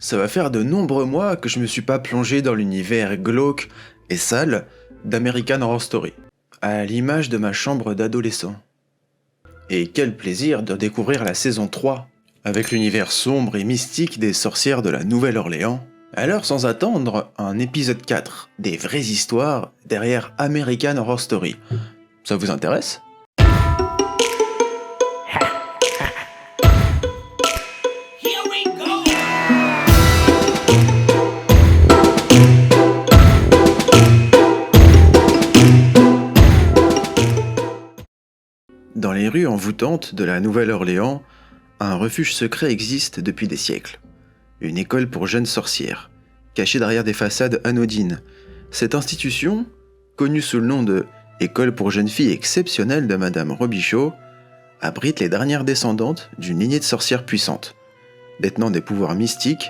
Ça va faire de nombreux mois que je me suis pas plongé dans l'univers glauque et sale d'American Horror Story, à l'image de ma chambre d'adolescent. Et quel plaisir de découvrir la saison 3, avec l'univers sombre et mystique des sorcières de la Nouvelle-Orléans. Alors sans attendre, un épisode 4, des vraies histoires derrière American Horror Story. Ça vous intéresse ? Dans les rues envoûtantes de la Nouvelle-Orléans, un refuge secret existe depuis des siècles. Une école pour jeunes sorcières, cachée derrière des façades anodines. Cette institution, connue sous le nom de « École pour jeunes filles exceptionnelles de Madame Robichaud », abrite les dernières descendantes d'une lignée de sorcières puissantes, détenant des pouvoirs mystiques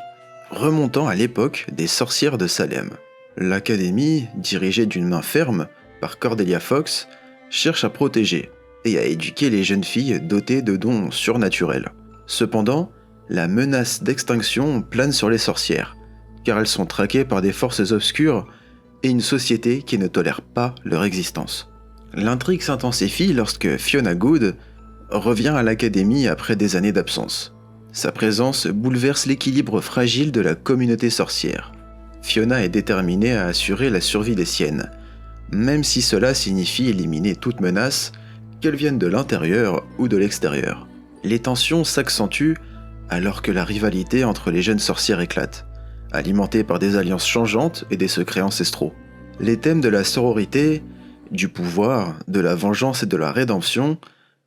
remontant à l'époque des sorcières de Salem. L'académie, dirigée d'une main ferme par Cordelia Fox, cherche à protéger et à éduquer les jeunes filles dotées de dons surnaturels. Cependant, la menace d'extinction plane sur les sorcières, car elles sont traquées par des forces obscures et une société qui ne tolère pas leur existence. L'intrigue s'intensifie lorsque Fiona Good revient à l'académie après des années d'absence. Sa présence bouleverse l'équilibre fragile de la communauté sorcière. Fiona est déterminée à assurer la survie des siennes, même si cela signifie éliminer toute menace, qu'elles viennent de l'intérieur ou de l'extérieur. Les tensions s'accentuent alors que la rivalité entre les jeunes sorcières éclate, alimentée par des alliances changeantes et des secrets ancestraux. Les thèmes de la sororité, du pouvoir, de la vengeance et de la rédemption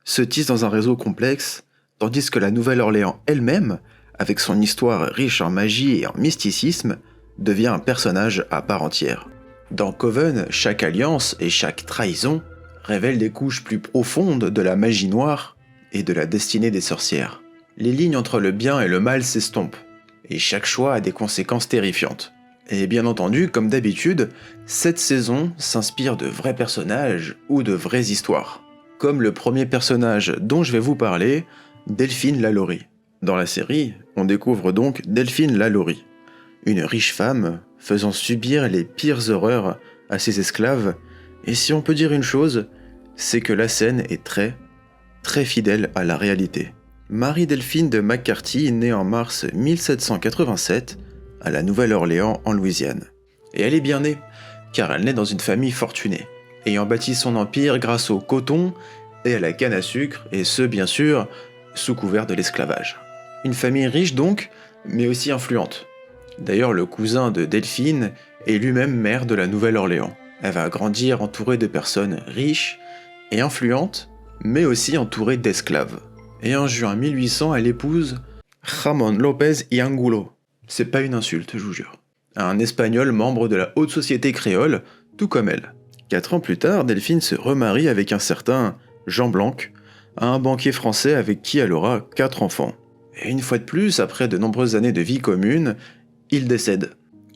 se tissent dans un réseau complexe, tandis que la Nouvelle-Orléans elle-même, avec son histoire riche en magie et en mysticisme, devient un personnage à part entière. Dans Coven, chaque alliance et chaque trahison révèle des couches plus profondes de la magie noire et de la destinée des sorcières. Les lignes entre le bien et le mal s'estompent, et chaque choix a des conséquences terrifiantes. Et bien entendu, comme d'habitude, cette saison s'inspire de vrais personnages ou de vraies histoires. Comme le premier personnage dont je vais vous parler, Delphine Lalaurie. Dans la série, on découvre donc Delphine Lalaurie, une riche femme faisant subir les pires horreurs à ses esclaves, et si on peut dire une chose, c'est que la scène est très fidèle à la réalité. Marie-Delphine de McCarthy est née en mars 1787 à la Nouvelle-Orléans en Louisiane. Et elle est bien née, car elle naît dans une famille fortunée, ayant bâti son empire grâce au coton et à la canne à sucre, et ce bien sûr, sous couvert de l'esclavage. Une famille riche donc, mais aussi influente. D'ailleurs, le cousin de Delphine est lui-même maire de la Nouvelle-Orléans. Elle va grandir entourée de personnes riches et influentes, mais aussi entourée d'esclaves. Et en juin 1800, elle épouse Ramón López y Angulo. C'est pas une insulte, je vous jure. Un Espagnol membre de la haute société créole, tout comme elle. 4 ans plus tard, Delphine se remarie avec un certain Jean Blanc, un banquier français avec qui elle aura 4 enfants. Et une fois de plus, après de nombreuses années de vie commune, il décède.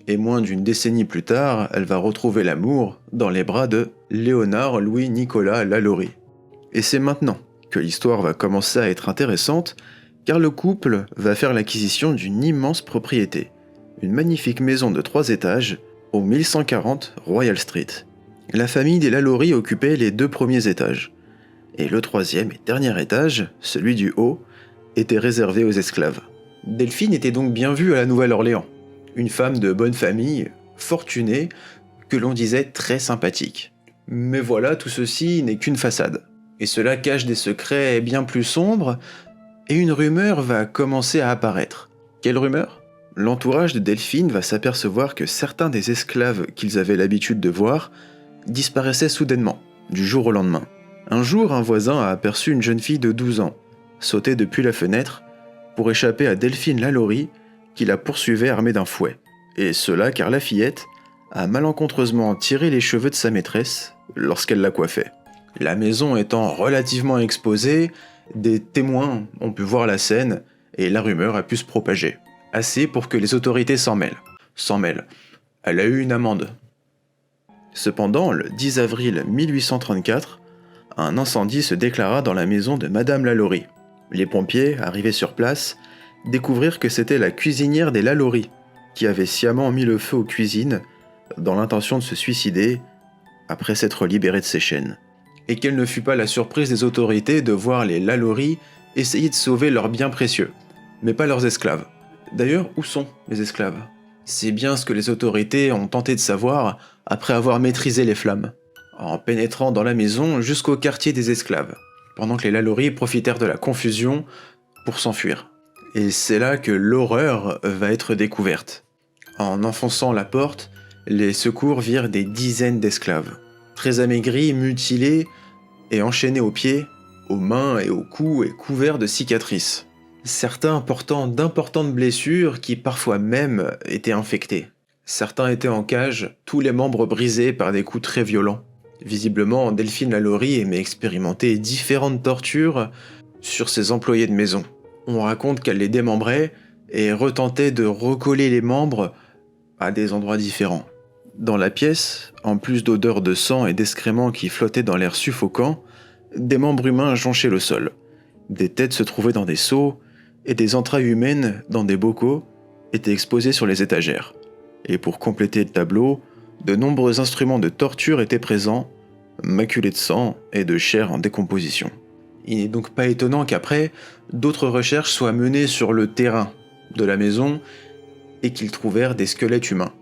Et moins d'une décennie plus tard, elle va retrouver l'amour dans les bras de Léonard Louis-Nicolas Lalaurie. Et c'est maintenant que l'histoire va commencer à être intéressante, car le couple va faire l'acquisition d'une immense propriété, une magnifique maison de 3 étages, au 1140 Royal Street. La famille des Lalaurie occupait les 2 premiers étages, et le 3e et dernier étage, celui du haut, était réservé aux esclaves. Delphine était donc bien vue à la Nouvelle-Orléans. Une femme de bonne famille, fortunée, que l'on disait très sympathique. Mais voilà, tout ceci n'est qu'une façade. Et cela cache des secrets bien plus sombres, et une rumeur va commencer à apparaître. Quelle rumeur ? L'entourage de Delphine va s'apercevoir que certains des esclaves qu'ils avaient l'habitude de voir disparaissaient soudainement, du jour au lendemain. Un jour, un voisin a aperçu une jeune fille de 12 ans, sauter depuis la fenêtre, pour échapper à Delphine Lalaurie, qui la poursuivait armée d'un fouet. Et cela car la fillette a malencontreusement tiré les cheveux de sa maîtresse lorsqu'elle la coiffait. La maison étant relativement exposée, des témoins ont pu voir la scène et la rumeur a pu se propager. Assez pour que les autorités s'en mêlent. Elle a eu une amende. Cependant, le 10 avril 1834, un incendie se déclara dans la maison de Madame Lalaurie. Les pompiers, arrivés sur place, découvrirent que c'était la cuisinière des Lalaurie, qui avait sciemment mis le feu aux cuisines dans l'intention de se suicider après s'être libérée de ses chaînes. Et quelle ne fut pas la surprise des autorités de voir les Lalaurie essayer de sauver leurs biens précieux, mais pas leurs esclaves. D'ailleurs, où sont les esclaves ? C'est bien ce que les autorités ont tenté de savoir après avoir maîtrisé les flammes, en pénétrant dans la maison jusqu'au quartier des esclaves, pendant que les Lalaurie profitèrent de la confusion pour s'enfuir. Et c'est là que l'horreur va être découverte. En enfonçant la porte, les secours virent des dizaines d'esclaves, très amaigris, mutilés et enchaînés aux pieds, aux mains et au cou et couverts de cicatrices. Certains portant d'importantes blessures qui parfois même étaient infectées. Certains étaient en cage, tous les membres brisés par des coups très violents. Visiblement, Delphine Lalaurie aimait expérimenter différentes tortures sur ses employés de maison. On raconte qu'elle les démembrait et retentait de recoller les membres à des endroits différents. Dans la pièce, en plus d'odeurs de sang et d'excréments qui flottaient dans l'air suffocant, des membres humains jonchaient le sol. Des têtes se trouvaient dans des seaux et des entrailles humaines dans des bocaux étaient exposées sur les étagères. Et pour compléter le tableau, de nombreux instruments de torture étaient présents, maculés de sang et de chair en décomposition. Il n'est donc pas étonnant qu'après, d'autres recherches soient menées sur le terrain de la maison et qu'ils trouvèrent des squelettes humains,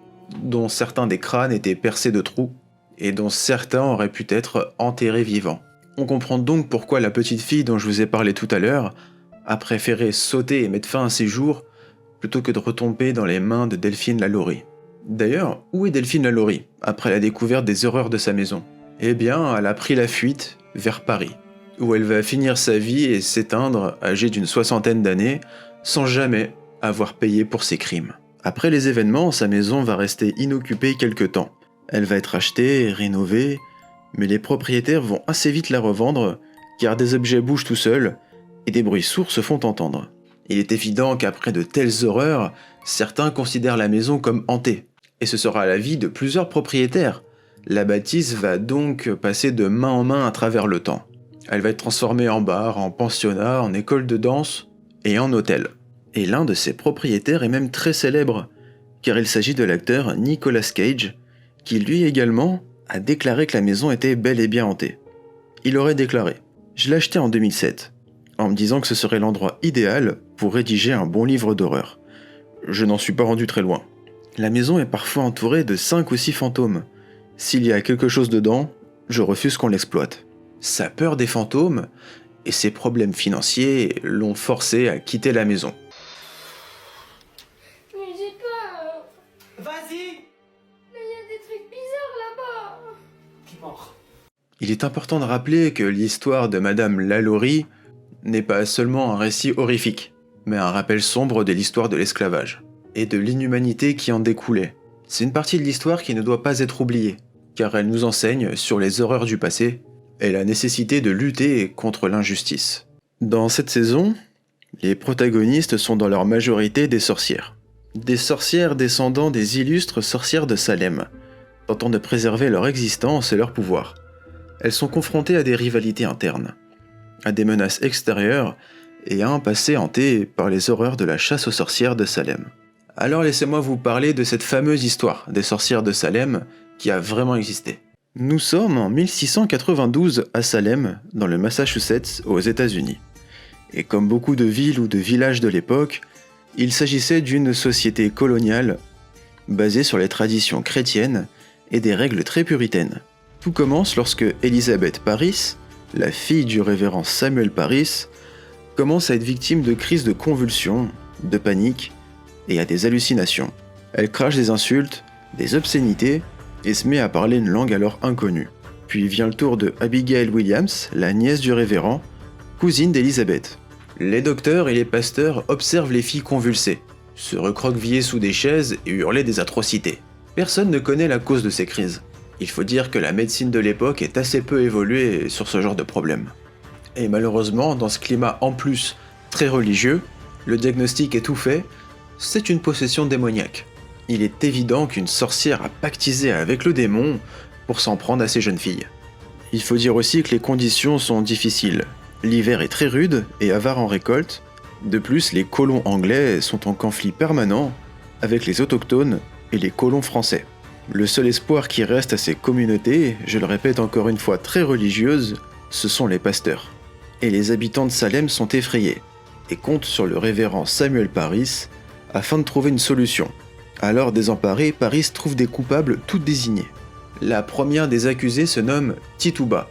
dont certains des crânes étaient percés de trous et dont certains auraient pu être enterrés vivants. On comprend donc pourquoi la petite fille dont je vous ai parlé tout à l'heure a préféré sauter et mettre fin à ses jours plutôt que de retomber dans les mains de Delphine Lalaurie. D'ailleurs, où est Delphine Lalaurie après la découverte des horreurs de sa maison ? Eh bien, elle a pris la fuite vers Paris, où elle va finir sa vie et s'éteindre âgée d'une 60aine d'années, sans jamais avoir payé pour ses crimes. Après les événements, sa maison va rester inoccupée quelque temps. Elle va être achetée et rénovée, mais les propriétaires vont assez vite la revendre, car des objets bougent tout seuls, et des bruits sourds se font entendre. Il est évident qu'après de telles horreurs, certains considèrent la maison comme hantée, et ce sera l'avis de plusieurs propriétaires. La bâtisse va donc passer de main en main à travers le temps. Elle va être transformée en bar, en pensionnat, en école de danse et en hôtel. Et l'un de ses propriétaires est même très célèbre, car il s'agit de l'acteur Nicolas Cage, qui lui également a déclaré que la maison était bel et bien hantée. Il aurait déclaré « Je l'ai acheté en 2007, en me disant que ce serait l'endroit idéal pour rédiger un bon livre d'horreur. Je n'en suis pas rendu très loin. La maison est parfois entourée de 5 ou 6 fantômes. S'il y a quelque chose dedans, je refuse qu'on l'exploite. » Sa peur des fantômes et ses problèmes financiers l'ont forcé à quitter la maison. Mais j'ai peur. Vas-y! Mais il y a des trucs bizarres là-bas. Qui mort? Il est important de rappeler que l'histoire de Madame Lalaurie n'est pas seulement un récit horrifique, mais un rappel sombre de l'histoire de l'esclavage et de l'inhumanité qui en découlait. C'est une partie de l'histoire qui ne doit pas être oubliée, car elle nous enseigne sur les horreurs du passé et la nécessité de lutter contre l'injustice. Dans cette saison, les protagonistes sont dans leur majorité des sorcières. Des sorcières descendant des illustres sorcières de Salem, tentant de préserver leur existence et leur pouvoir. Elles sont confrontées à des rivalités internes, à des menaces extérieures et à un passé hanté par les horreurs de la chasse aux sorcières de Salem. Alors laissez-moi vous parler de cette fameuse histoire des sorcières de Salem qui a vraiment existé. Nous sommes en 1692 à Salem, dans le Massachusetts, aux États-Unis. Et comme beaucoup de villes ou de villages de l'époque, il s'agissait d'une société coloniale basée sur les traditions chrétiennes et des règles très puritaines. Tout commence lorsque Elizabeth Parris, la fille du révérend Samuel Parris, commence à être victime de crises de convulsions, de panique et à des hallucinations. Elle crache des insultes, des obscénités et se met à parler une langue alors inconnue. Puis vient le tour de Abigail Williams, la nièce du révérend, cousine d'Elizabeth. Les docteurs et les pasteurs observent les filles convulsées, se recroqueviller sous des chaises et hurler des atrocités. Personne ne connaît la cause de ces crises. Il faut dire que la médecine de l'époque est assez peu évoluée sur ce genre de problème. Et malheureusement, dans ce climat en plus très religieux, le diagnostic est tout fait, c'est une possession démoniaque. Il est évident qu'une sorcière a pactisé avec le démon pour s'en prendre à ces jeunes filles. Il faut dire aussi que les conditions sont difficiles. L'hiver est très rude et avare en récolte, De plus, les colons anglais sont en conflit permanent avec les autochtones et les colons français. Le seul espoir qui reste à ces communautés, je le répète encore une fois très religieuses, ce sont les pasteurs. Et les habitants de Salem sont effrayés et comptent sur le révérend Samuel Parris afin de trouver une solution. Alors désemparé, Parris trouve des coupables toutes désignés. La première des accusées se nomme Tituba.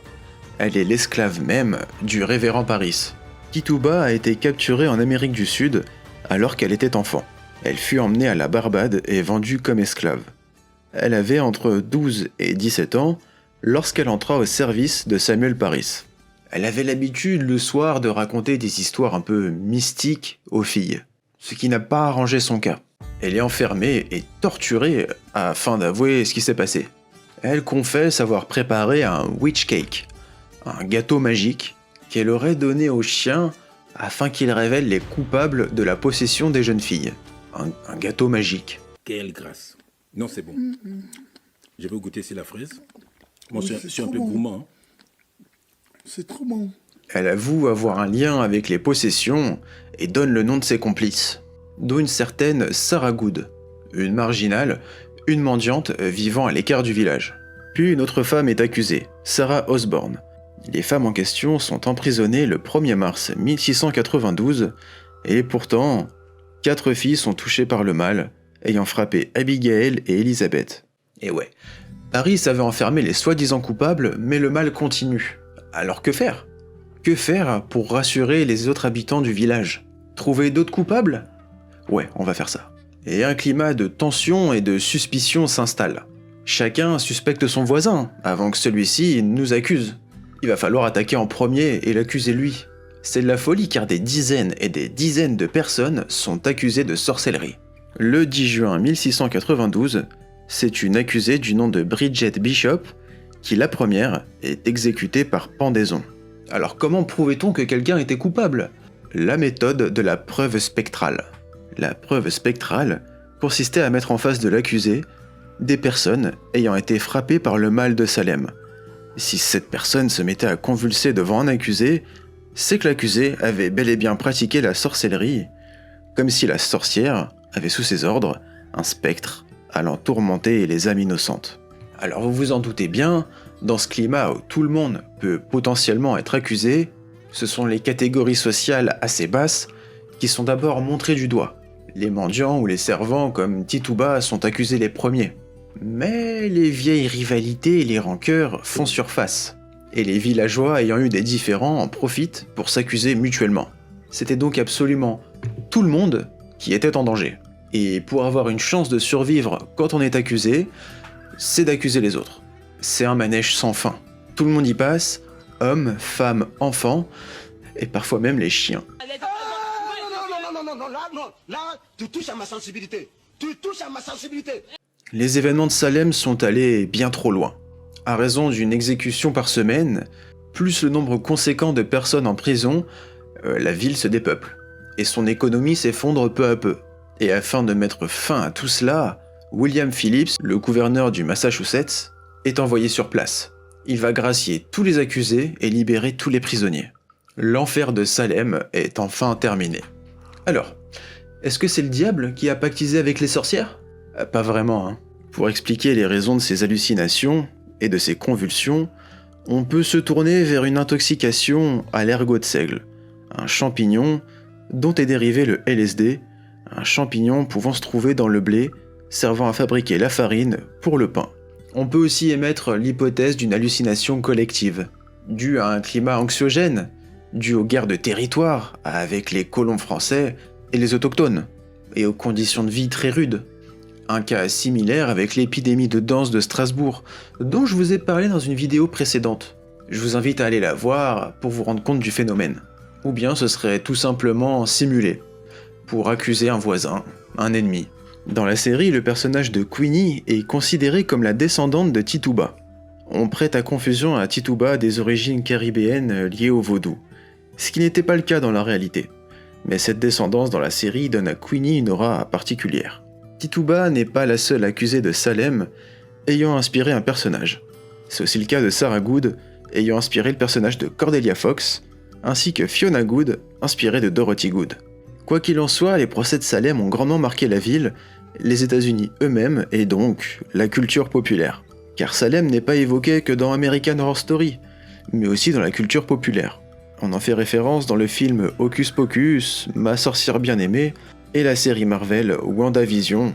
Elle est l'esclave même du révérend Parris. Tituba a été capturée en Amérique du Sud alors qu'elle était enfant. Elle fut emmenée à la Barbade et vendue comme esclave. Elle avait entre 12 et 17 ans lorsqu'elle entra au service de Samuel Parris. Elle avait l'habitude le soir de raconter des histoires un peu mystiques aux filles, ce qui n'a pas arrangé son cas. Elle est enfermée et torturée afin d'avouer ce qui s'est passé. Elle confesse avoir préparé un witch cake, un gâteau magique qu'elle aurait donné aux chiens afin qu'ils révèlent les coupables de la possession des jeunes filles. Un gâteau magique. Quelle grâce. Non, c'est bon. Je vais goûter c'est la fraise. Moi, Oui, je suis un peu gourmand. Hein. C'est trop bon. Elle avoue avoir un lien avec les possessions et donne le nom de ses complices, dont une certaine Sarah Good, une marginale, une mendiante vivant à l'écart du village. Puis une autre femme est accusée, Sarah Osborne. Les femmes en question sont emprisonnées le 1er mars 1692 et pourtant, 4 filles sont touchées par le mal, ayant frappé Abigail et Elizabeth. Et ouais, Paris avait enfermé les soi-disant coupables, mais le mal continue. Alors que faire ? Que faire pour rassurer les autres habitants du village ? Trouver d'autres coupables ? Ouais, on va faire ça. Et un climat de tension et de suspicion s'installe. Chacun suspecte son voisin, avant que celui-ci nous accuse. Il va falloir attaquer en premier et l'accuser lui. C'est de la folie car des dizaines et des dizaines de personnes sont accusées de sorcellerie. Le 10 juin 1692, c'est une accusée du nom de Bridget Bishop qui, la première, est exécutée par pendaison. Alors comment prouvait-on que quelqu'un était coupable ? La méthode de la preuve spectrale. La preuve spectrale consistait à mettre en face de l'accusé des personnes ayant été frappées par le mal de Salem. Si cette personne se mettait à convulser devant un accusé, c'est que l'accusé avait bel et bien pratiqué la sorcellerie, comme si la sorcière avait sous ses ordres un spectre allant tourmenter les âmes innocentes. Alors vous vous en doutez bien, dans ce climat où tout le monde peut potentiellement être accusé, ce sont les catégories sociales assez basses qui sont d'abord montrées du doigt. Les mendiants ou les servants comme Tituba sont accusés les premiers. Mais les vieilles rivalités et les rancœurs font surface, et les villageois ayant eu des différends en profitent pour s'accuser mutuellement. C'était donc absolument tout le monde qui était en danger. Et pour avoir une chance de survivre quand on est accusé, c'est d'accuser les autres. C'est un manège sans fin. Tout le monde y passe, hommes, femmes, enfants, et parfois même les chiens. Là, tu touches à ma sensibilité. Tu touches à ma sensibilité. Les événements de Salem sont allés bien trop loin. À raison d'une exécution par semaine, plus le nombre conséquent de personnes en prison, la ville se dépeuple, et son économie s'effondre peu à peu. Et afin de mettre fin à tout cela, William Phillips, le gouverneur du Massachusetts, est envoyé sur place. Il va gracier tous les accusés et libérer tous les prisonniers. L'enfer de Salem est enfin terminé. Alors, est-ce que c'est le diable qui a pactisé avec les sorcières ? Pas vraiment, hein. Pour expliquer les raisons de ces hallucinations et de ces convulsions, on peut se tourner vers une intoxication à l'ergot de seigle, un champignon dont est dérivé le LSD, un champignon pouvant se trouver dans le blé, servant à fabriquer la farine pour le pain. On peut aussi émettre l'hypothèse d'une hallucination collective, due à un climat anxiogène, due aux guerres de territoire avec les colons français et les autochtones, et aux conditions de vie très rudes. Un cas similaire avec l'épidémie de danse de Strasbourg, dont je vous ai parlé dans une vidéo précédente. Je vous invite à aller la voir pour vous rendre compte du phénomène. Ou bien ce serait tout simplement simulé, pour accuser un voisin, un ennemi. Dans la série, le personnage de Queenie est considéré comme la descendante de Tituba. On prête à confusion à Tituba des origines caribéennes liées au vaudou, ce qui n'était pas le cas dans la réalité. Mais cette descendance dans la série donne à Queenie une aura particulière. Tituba n'est pas la seule accusée de Salem ayant inspiré un personnage. C'est aussi le cas de Sarah Good ayant inspiré le personnage de Cordelia Fox, ainsi que Fiona Good inspirée de Dorothy Good. Quoi qu'il en soit, les procès de Salem ont grandement marqué la ville, les États-Unis eux-mêmes et donc la culture populaire. Car Salem n'est pas évoqué que dans American Horror Story, mais aussi dans la culture populaire. On en fait référence dans le film Hocus Pocus, Ma sorcière bien-aimée, et la série Marvel WandaVision,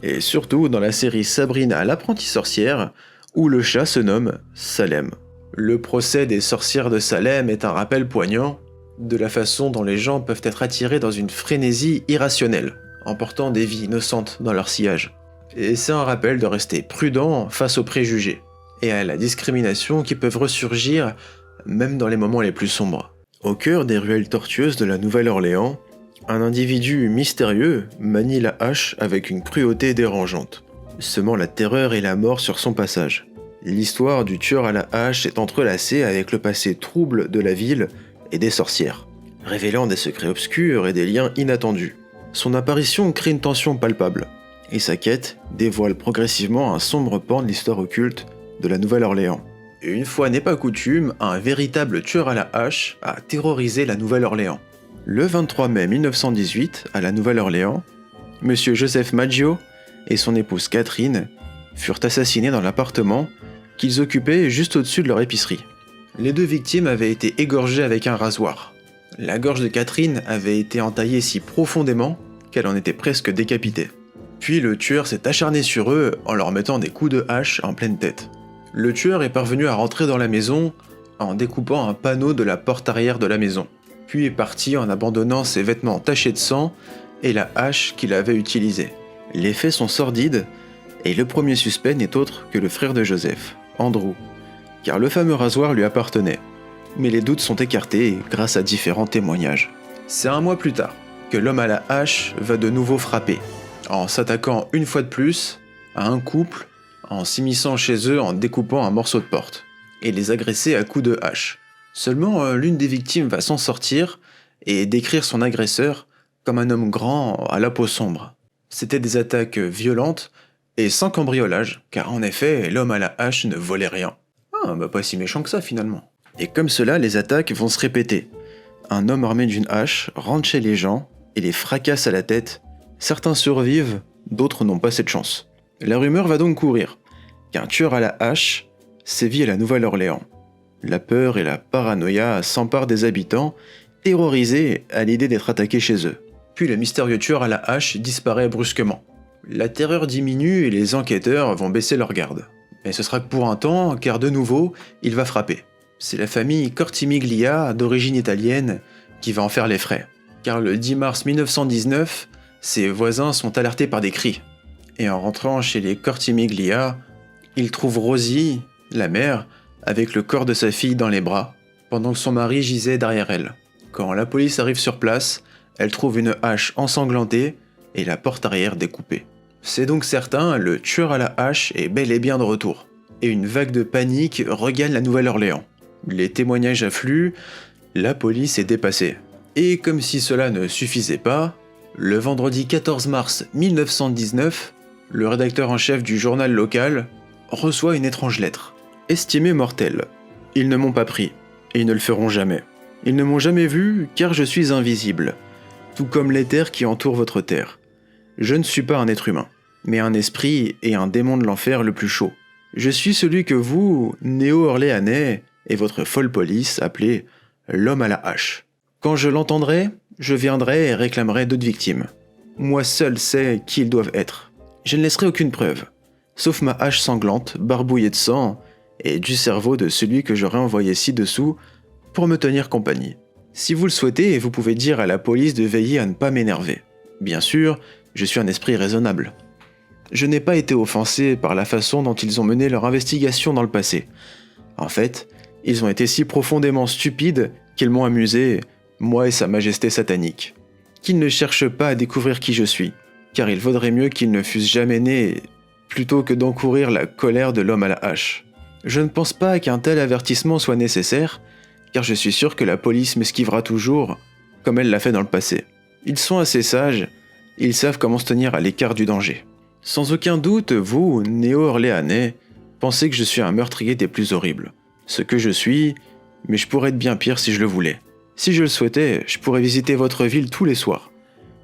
et surtout dans la série Sabrina l'apprentie sorcière, où le chat se nomme Salem. Le procès des sorcières de Salem est un rappel poignant de la façon dont les gens peuvent être attirés dans une frénésie irrationnelle, emportant des vies innocentes dans leur sillage. Et c'est un rappel de rester prudent face aux préjugés, et à la discrimination qui peuvent ressurgir même dans les moments les plus sombres. Au cœur des ruelles tortueuses de la Nouvelle-Orléans, un individu mystérieux manie la hache avec une cruauté dérangeante, semant la terreur et la mort sur son passage. L'histoire du tueur à la hache est entrelacée avec le passé trouble de la ville et des sorcières, révélant des secrets obscurs et des liens inattendus. Son apparition crée une tension palpable, et sa quête dévoile progressivement un sombre pan de l'histoire occulte de la Nouvelle-Orléans. Une fois n'est pas coutume, un véritable tueur à la hache a terrorisé la Nouvelle-Orléans. Le 23 mai 1918, à la Nouvelle-Orléans, M. Joseph Maggio et son épouse Catherine furent assassinés dans l'appartement qu'ils occupaient juste au-dessus de leur épicerie. Les deux victimes avaient été égorgées avec un rasoir. La gorge de Catherine avait été entaillée si profondément qu'elle en était presque décapitée. Puis le tueur s'est acharné sur eux en leur mettant des coups de hache en pleine tête. Le tueur est parvenu à rentrer dans la maison en découpant un panneau de la porte arrière de la maison, puis est parti en abandonnant ses vêtements tachés de sang et la hache qu'il avait utilisée. Les faits sont sordides et le premier suspect n'est autre que le frère de Joseph, Andrew, car le fameux rasoir lui appartenait. Mais les doutes sont écartés grâce à différents témoignages. C'est un mois plus tard que l'homme à la hache va de nouveau frapper, en s'attaquant une fois de plus à un couple, en s'immisçant chez eux en découpant un morceau de porte, et les agresser à coups de hache. Seulement l'une des victimes va s'en sortir et décrire son agresseur comme un homme grand à la peau sombre. C'était des attaques violentes et sans cambriolage, car en effet, l'homme à la hache ne volait rien. Pas si méchant que ça finalement. Et comme cela, les attaques vont se répéter. Un homme armé d'une hache rentre chez les gens et les fracasse à la tête. Certains survivent, d'autres n'ont pas cette chance. La rumeur va donc courir qu'un tueur à la hache sévit à la Nouvelle-Orléans. La peur et la paranoïa s'emparent des habitants, terrorisés à l'idée d'être attaqués chez eux. Puis le mystérieux tueur à la hache disparaît brusquement. La terreur diminue et les enquêteurs vont baisser leur garde. Mais ce sera que pour un temps, car de nouveau, il va frapper. C'est la famille Cortimiglia, d'origine italienne, qui va en faire les frais. Car le 10 mars 1919, ses voisins sont alertés par des cris. Et en rentrant chez les Cortimiglia, ils trouvent Rosie, la mère, avec le corps de sa fille dans les bras, pendant que son mari gisait derrière elle. Quand la police arrive sur place, elle trouve une hache ensanglantée et la porte arrière découpée. C'est donc certain, le tueur à la hache est bel et bien de retour. Et une vague de panique regagne la Nouvelle-Orléans. Les témoignages affluent, la police est dépassée. Et comme si cela ne suffisait pas, le vendredi 14 mars 1919, le rédacteur en chef du journal local reçoit une étrange lettre. Estimée mortelle. Ils ne m'ont pas pris, et ils ne le feront jamais. Ils ne m'ont jamais vu, car je suis invisible, tout comme l'éther qui entoure votre terre. Je ne suis pas un être humain, mais un esprit et un démon de l'enfer le plus chaud. Je suis celui que vous, néo-orléanais, et votre folle police appelez l'homme à la hache. Quand je l'entendrai, je viendrai et réclamerai d'autres victimes. Moi seul sais qui ils doivent être. Je ne laisserai aucune preuve, sauf ma hache sanglante, barbouillée de sang, et du cerveau de celui que j'aurais envoyé ci-dessous pour me tenir compagnie. Si vous le souhaitez, vous pouvez dire à la police de veiller à ne pas m'énerver. Bien sûr, je suis un esprit raisonnable. Je n'ai pas été offensé par la façon dont ils ont mené leur investigation dans le passé. En fait, ils ont été si profondément stupides qu'ils m'ont amusé, moi et sa majesté satanique. Qu'ils ne cherchent pas à découvrir qui je suis, car il vaudrait mieux qu'ils ne fussent jamais nés plutôt que d'encourir la colère de l'homme à la hache. Je ne pense pas qu'un tel avertissement soit nécessaire, car je suis sûr que la police m'esquivera toujours, comme elle l'a fait dans le passé. Ils sont assez sages, ils savent comment se tenir à l'écart du danger. Sans aucun doute, vous, néo-orléanais, pensez que je suis un meurtrier des plus horribles. Ce que je suis, mais je pourrais être bien pire si je le voulais. Si je le souhaitais, je pourrais visiter votre ville tous les soirs.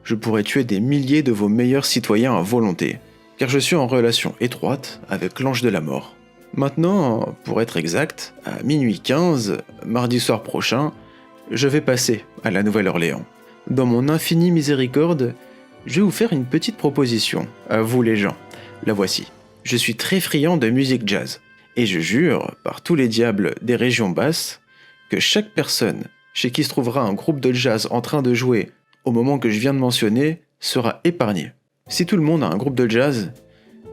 je pourrais tuer des milliers de vos meilleurs citoyens à volonté, car je suis en relation étroite avec l'ange de la mort. Maintenant, pour être exact, à minuit 15, mardi soir prochain, je vais passer à la Nouvelle-Orléans. Dans mon infinie miséricorde, je vais vous faire une petite proposition, à vous les gens. La voici. Je suis très friand de musique jazz, et je jure, par tous les diables des régions basses, que chaque personne chez qui se trouvera un groupe de jazz en train de jouer au moment que je viens de mentionner sera épargnée. Si tout le monde a un groupe de jazz,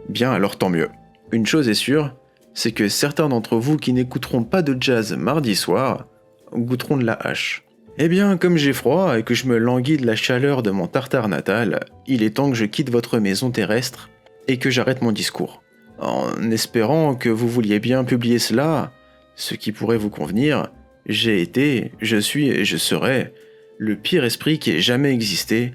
bien alors tant mieux. Une chose est sûre, c'est que certains d'entre vous qui n'écouteront pas de jazz mardi soir goûteront de la hache. Eh bien, comme j'ai froid et que je me languis de la chaleur de mon Tartare natal, il est temps que je quitte votre maison terrestre et que j'arrête mon discours. En espérant que vous vouliez bien publier cela, ce qui pourrait vous convenir, j'ai été, je suis et je serai le pire esprit qui ait jamais existé,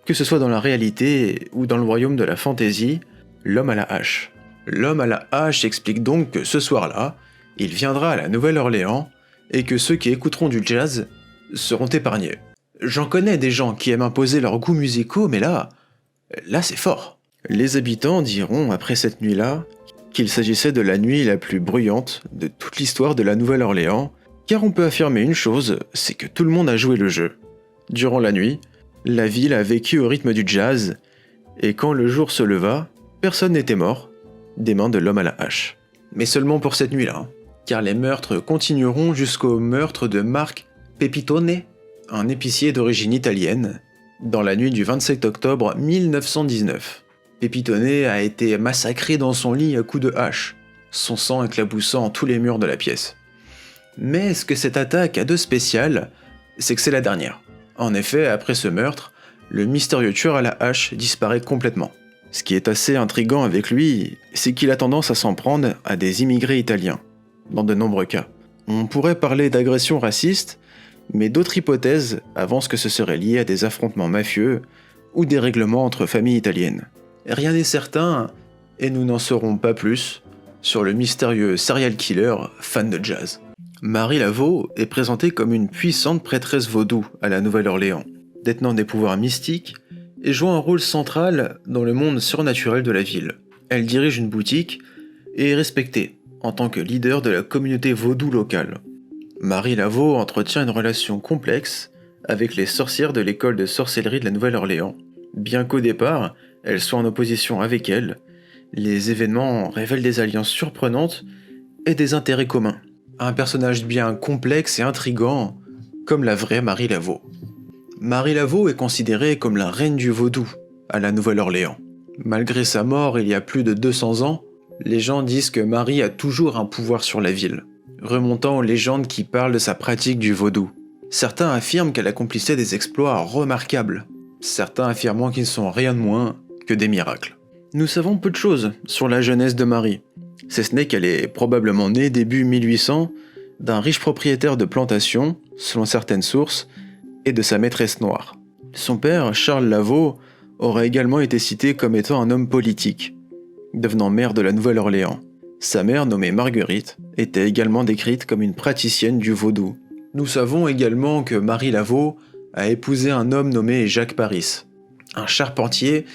que ce soit dans la réalité ou dans le royaume de la fantaisie, l'homme à la hache. L'homme à la hache explique donc que ce soir-là, il viendra à la Nouvelle-Orléans et que ceux qui écouteront du jazz seront épargnés. J'en connais des gens qui aiment imposer leurs goûts musicaux, mais là c'est fort. Les habitants diront après cette nuit-là qu'il s'agissait de la nuit la plus bruyante de toute l'histoire de la Nouvelle-Orléans, car on peut affirmer une chose, c'est que tout le monde a joué le jeu. Durant la nuit, la ville a vécu au rythme du jazz, et quand le jour se leva, personne n'était mort des mains de l'homme à la hache. Mais seulement pour cette nuit-là, car les meurtres continueront jusqu'au meurtre de Marc Pepitone, un épicier d'origine italienne, dans la nuit du 27 octobre 1919. Pepitone a été massacré dans son lit à coups de hache, son sang éclaboussant tous les murs de la pièce. Mais ce que cette attaque a de spécial, c'est que c'est la dernière. En effet, après ce meurtre, le mystérieux tueur à la hache disparaît complètement. Ce qui est assez intriguant avec lui, c'est qu'il a tendance à s'en prendre à des immigrés italiens, dans de nombreux cas. On pourrait parler d'agression raciste, mais d'autres hypothèses avancent que ce serait lié à des affrontements mafieux ou des règlements entre familles italiennes. Rien n'est certain, et nous n'en saurons pas plus sur le mystérieux serial killer fan de jazz. Marie Laveau est présentée comme une puissante prêtresse vaudou à la Nouvelle-Orléans, détenant des pouvoirs mystiques et jouant un rôle central dans le monde surnaturel de la ville. Elle dirige une boutique et est respectée en tant que leader de la communauté vaudou locale. Marie Laveau entretient une relation complexe avec les sorcières de l'école de sorcellerie de la Nouvelle-Orléans. Bien qu'au départ, elle soit en opposition avec elle, les événements révèlent des alliances surprenantes et des intérêts communs. Un personnage bien complexe et intrigant, comme la vraie Marie Laveau. Marie Laveau est considérée comme la reine du vaudou à la Nouvelle-Orléans. Malgré sa mort il y a plus de 200 ans, les gens disent que Marie a toujours un pouvoir sur la ville, remontant aux légendes qui parlent de sa pratique du vaudou. Certains affirment qu'elle accomplissait des exploits remarquables, certains affirmant qu'ils ne sont rien de moins que des miracles. Nous savons peu de choses sur la jeunesse de Marie. Si ce n'est qu'elle est probablement née début 1800 d'un riche propriétaire de plantation, selon certaines sources, et de sa maîtresse noire. Son père, Charles Laveau, aurait également été cité comme étant un homme politique, devenant maire de la Nouvelle-Orléans. Sa mère, nommée Marguerite, était également décrite comme une praticienne du vaudou. Nous savons également que Marie Laveau a épousé un homme nommé Jacques Paris, un charpentier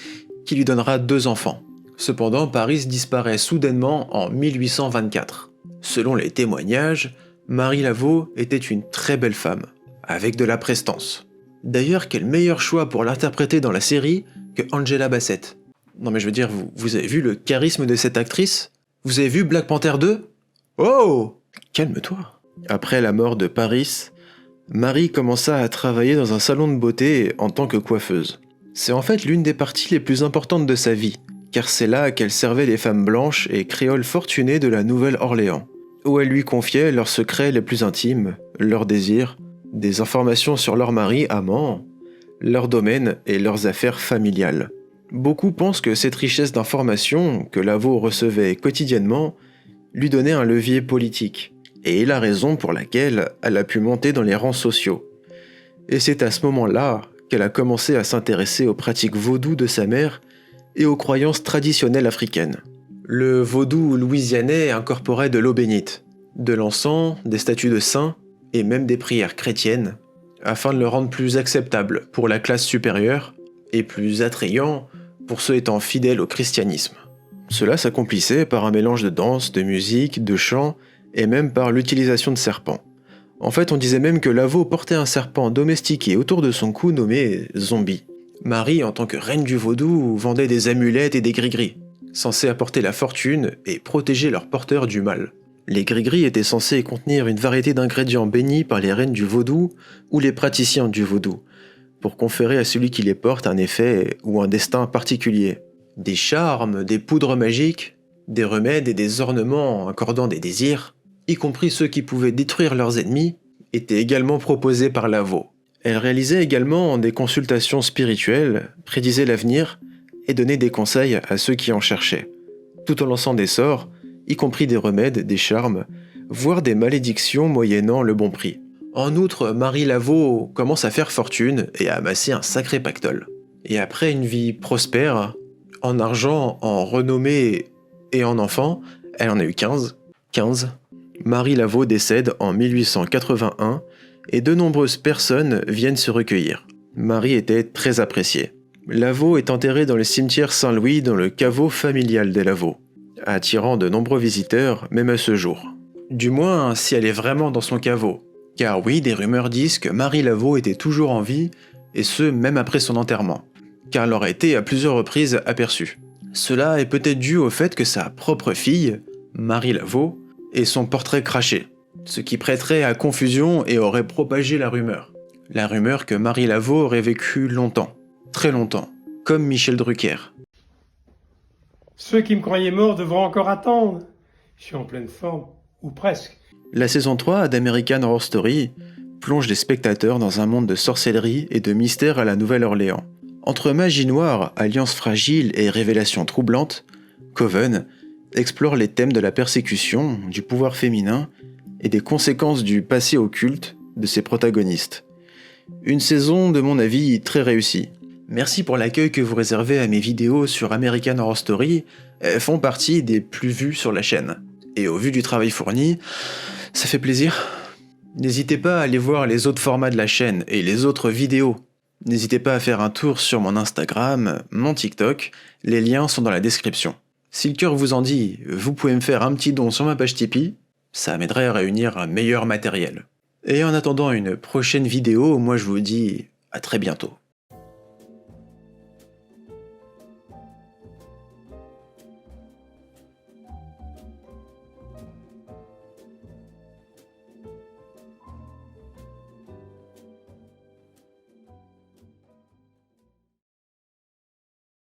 qui lui donnera 2 enfants. Cependant, Paris disparaît soudainement en 1824. Selon les témoignages, Marie Laveau était une très belle femme, avec de la prestance. D'ailleurs, quel meilleur choix pour l'interpréter dans la série que Angela Bassett. Non mais je veux dire, vous avez vu le charisme de cette actrice ? Vous avez vu Black Panther 2 ? Oh ! Calme-toi. Après la mort de Paris, Marie commença à travailler dans un salon de beauté en tant que coiffeuse. C'est en fait l'une des parties les plus importantes de sa vie, car c'est là qu'elle servait les femmes blanches et créoles fortunées de la Nouvelle-Orléans, où elle lui confiait leurs secrets les plus intimes, leurs désirs, des informations sur leur mari amant, leur domaine et leurs affaires familiales. Beaucoup pensent que cette richesse d'informations que Laveau recevait quotidiennement lui donnait un levier politique, et est la raison pour laquelle elle a pu monter dans les rangs sociaux. Et c'est à ce moment-là qu'elle a commencé à s'intéresser aux pratiques vaudou de sa mère et aux croyances traditionnelles africaines. Le vaudou louisianais incorporait de l'eau bénite, de l'encens, des statues de saints et même des prières chrétiennes, afin de le rendre plus acceptable pour la classe supérieure et plus attrayant pour ceux étant fidèles au christianisme. Cela s'accomplissait par un mélange de danse, de musique, de chant, et même par l'utilisation de serpents. En fait, on disait même que Lavaux portait un serpent domestiqué autour de son cou nommé Zombie. Marie, en tant que reine du vaudou, vendait des amulettes et des gris-gris, censés apporter la fortune et protéger leurs porteurs du mal. Les gris-gris étaient censés contenir une variété d'ingrédients bénis par les reines du vaudou ou les praticiens du vaudou, pour conférer à celui qui les porte un effet ou un destin particulier. Des charmes, des poudres magiques, des remèdes et des ornements accordant des désirs, y compris ceux qui pouvaient détruire leurs ennemis, étaient également proposés par Lavaux. Elle réalisait également des consultations spirituelles, prédisait l'avenir et donnait des conseils à ceux qui en cherchaient, tout en lançant des sorts, y compris des remèdes, des charmes, voire des malédictions moyennant le bon prix. En outre, Marie Lavaux commence à faire fortune et à amasser un sacré pactole. Et après une vie prospère, en argent, en renommée et en enfants, elle en a eu 15. Marie Lavaux décède en 1881 et de nombreuses personnes viennent se recueillir. Marie était très appréciée. Lavaux est enterrée dans le cimetière Saint-Louis dans le caveau familial des Lavaux, attirant de nombreux visiteurs même à ce jour. Du moins si elle est vraiment dans son caveau. Car oui, des rumeurs disent que Marie Lavaux était toujours en vie, et ce même après son enterrement, car elle aurait été à plusieurs reprises aperçue. Cela est peut-être dû au fait que sa propre fille, Marie Lavaux, ait son portrait craché, ce qui prêterait à confusion et aurait propagé la rumeur. La rumeur que Marie Lavaux aurait vécu longtemps, très longtemps, comme Michel Drucker. Ceux qui me croyaient mort devront encore attendre. Je suis en pleine forme, ou presque. La saison 3 d'American Horror Story plonge les spectateurs dans un monde de sorcellerie et de mystère à la Nouvelle-Orléans. Entre magie noire, alliance fragile et révélations troublantes, Coven explore les thèmes de la persécution, du pouvoir féminin et des conséquences du passé occulte de ses protagonistes. Une saison, de mon avis, très réussie. Merci pour l'accueil que vous réservez à mes vidéos sur American Horror Story, elles font partie des plus vues sur la chaîne. Et au vu du travail fourni, ça fait plaisir. N'hésitez pas à aller voir les autres formats de la chaîne et les autres vidéos. N'hésitez pas à faire un tour sur mon Instagram, mon TikTok, les liens sont dans la description. Si le cœur vous en dit, vous pouvez me faire un petit don sur ma page Tipeee, ça m'aiderait à réunir un meilleur matériel. Et en attendant une prochaine vidéo, moi je vous dis à très bientôt.